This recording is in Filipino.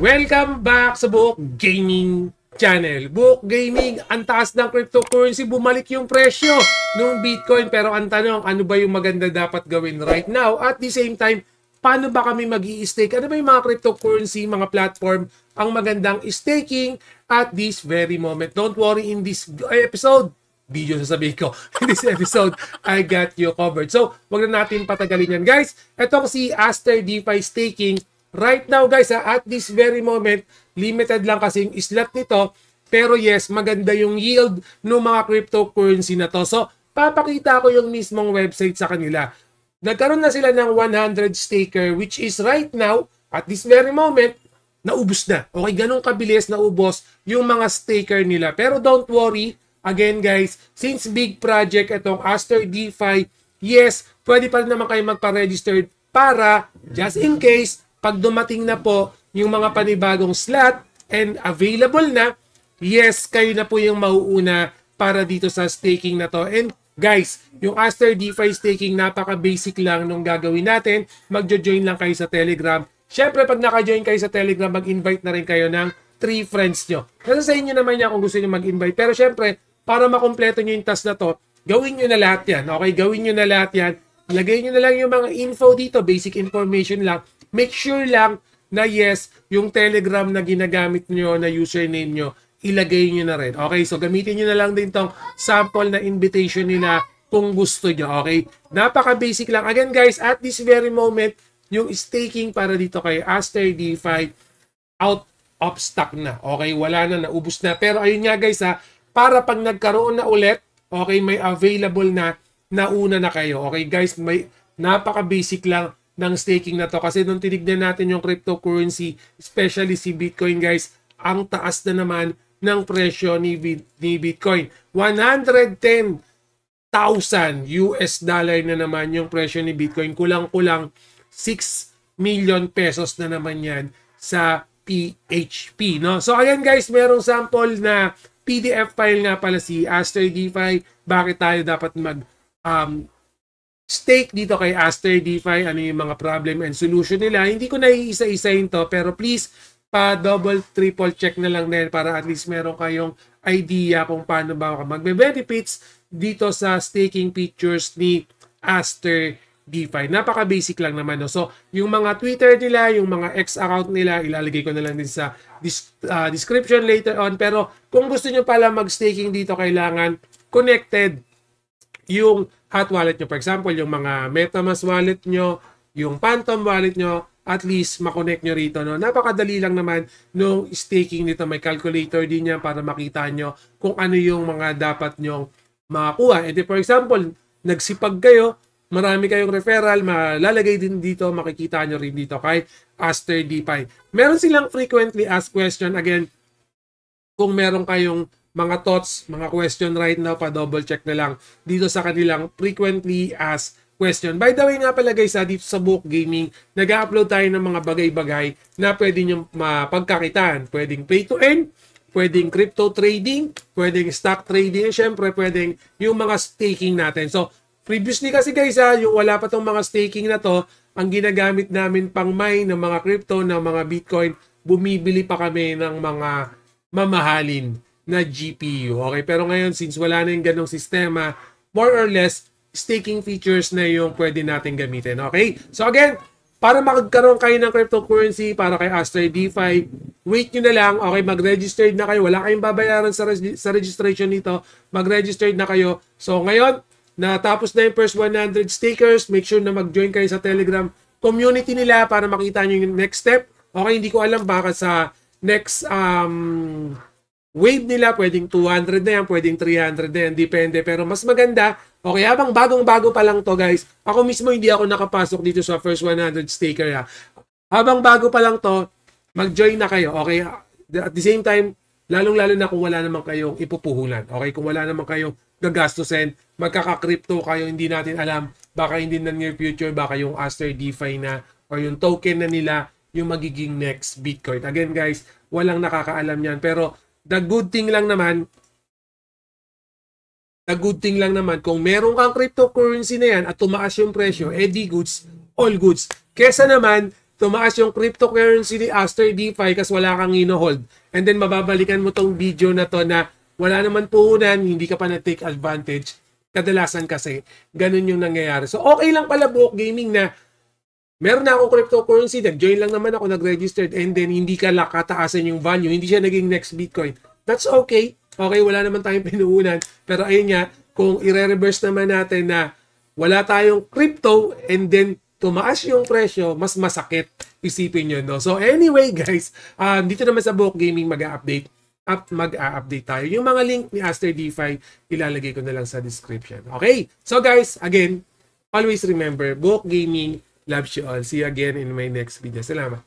Welcome back sa Buhok Gaming Channel. Buhok Gaming, ang taas ng cryptocurrency, bumalik yung presyo ng Bitcoin. Pero ang tanong, ano ba yung maganda dapat gawin right now? At the same time, paano ba kami mag-i-stake? Ano ba yung mga cryptocurrency, mga platform ang magandang staking at this very moment? Don't worry, in this video sasabihin ko, in this episode, I got you covered. So, wag na natin patagalin yan, guys. Itong si Aster DeFi Staking, right now guys, at this very moment, limited lang kasi yung slot nito. Pero yes, maganda yung yield ng mga cryptocurrency na to. So, papakita ko yung mismong website sa kanila. Nagkaroon na sila ng 100 staker, which is right now, at this very moment, naubos na. Okay, ganun kabilis naubos yung mga staker nila. Pero don't worry, again guys, since big project itong Aster DeFi, yes, pwede pa rin naman kayo magpa-register para, just in case, pag dumating na po yung mga panibagong slot and available na, yes, kayo na po yung mauuna para dito sa staking na to. And guys, yung Aster DeFi staking, napaka-basic lang nung gagawin natin. Magjo-join lang kayo sa Telegram. Syempre, pag naka-join kayo sa Telegram, mag-invite na rin kayo ng 3 friends nyo. Kasi sa inyo naman yan kung gusto nyo mag-invite. Pero syempre, para makompleto nyo yung task na to, gawin nyo na lahat yan. Okay, gawin nyo na lahat yan. Lagay nyo na lang yung mga info dito, basic information lang. Make sure lang na yes, yung Telegram na ginagamit nyo, na username nyo, ilagay nyo na rin. Okay, so gamitin nyo na lang din tong sample na invitation nila kung gusto nyo. Okay, napaka-basic lang. Again guys, at this very moment, yung staking para dito kay Aster DeFi, out of stock na. Okay, wala na, naubos na. Pero ayun nga guys para pag nagkaroon na ulit, okay, may available na, nauna na kayo. Okay guys, may napaka-basic lang ng staking na to. Kasi nung tinignan natin yung cryptocurrency, especially si Bitcoin guys, ang taas na naman ng presyo ni Bitcoin. 110,000 US dollar na naman yung presyo ni Bitcoin. Kulang-kulang 6 million pesos na naman yan sa PHP. No? So ayan guys, merong sample na PDF file nga pala si Aster DeFi. Bakit tayo dapat stake dito kay Aster DeFi? Ano yung mga problem and solution nila? Hindi ko na iisa-isahin to, pero please, pa-double, triple check na lang din para at least meron kayong idea kung paano ba magbe-benefits dito sa staking features ni Aster DeFi. Napaka-basic lang naman. No? So, yung mga Twitter nila, yung mga X account nila, ilalagay ko na lang din sa description later on. Pero kung gusto nyo pala mag-staking dito, kailangan connected yung hot wallet nyo. For example, yung mga MetaMask wallet nyo, yung Phantom wallet nyo, at least makonect nyo rito. No? Napakadali lang naman nung staking nito. May calculator din yan para makita nyo kung ano yung mga dapat nyong makakuha. And for example, nagsipag kayo, marami kayong referral, malalagay din dito, makikita nyo rin dito kay Aster DeFi. Meron silang frequently asked question. Again, kung meron kayong mga thoughts, mga question right now, pa-double check na lang dito sa kanilang frequently asked question. By the way nga pala guys, dito sa Buhok Gaming, nag-upload tayo ng mga bagay-bagay na pwede nyo mapagkakitaan. Pwedeng play to earn, pwedeng crypto trading, pwedeng stock trading, syempre pwedeng yung mga staking natin. So, previously kasi guys, yung wala pa tong mga staking na to, ang ginagamit namin pang mine ng mga crypto, ng mga Bitcoin, bumibili pa kami ng mga mamahalin na GPU. Okay, pero ngayon since wala na yung ganong sistema, more or less, staking features na yung pwede natin gamitin. Okay? So again, para magkaroon kayo ng cryptocurrency para kay Aster DeFi, wait nyo na lang. Okay, mag-registered na kayo. Wala kayong babayaran sa registration nito. Mag-registered na kayo. So ngayon, natapos na yung first 100 stakers. Make sure na mag-join kayo sa Telegram community nila para makita nyo yung next step. Okay, hindi ko alam baka sa next wave nila, pwedeng 200 na yan, pwedeng 300 na yan, depende. Pero mas maganda, okay, habang bagong-bago pa lang to guys, ako mismo hindi ako nakapasok dito sa first 100 staker. Habang bago pa lang to, mag-join na kayo, okay? At the same time, lalong-lalo na kung wala naman kayong ipupuhunan, okay? Kung wala naman kayong gagastusin, magkaka-crypto kayo, hindi natin alam, baka hindi na near future, baka yung Aster DeFi na, or yung token na nila, yung magiging next Bitcoin. Again guys, walang nakakaalam yan, pero the good thing lang naman kung meron kang cryptocurrency na yan at tumaas yung presyo, edi goods, all goods. Kesa naman tumaas yung cryptocurrency ni Aster DeFi kasi wala kang ino-hold. And then mababalikan mo tong video na to na wala naman puhunan, hindi ka pa na-take advantage. Kadalasan kasi, ganun yung nangyayari. So, okay lang pala Buhok Gaming na meron na akong cryptocurrency, nag-join lang naman ako, nag-registered, and then hindi ka kataasan yung value, hindi siya naging next Bitcoin. That's okay. Okay, wala naman tayong pinuunan. Pero ayun nga, kung i-reverse naman natin na wala tayong crypto and then tumaas yung presyo, mas masakit. Isipin nyo, no? So anyway, guys, dito naman sa Buhok Gaming mag-a-update tayo. Yung mga link ni Aster DeFi, ilalagay ko na lang sa description. Okay? So guys, again, always remember, Buhok Gaming loves you all. See you again in my next video. Salamat.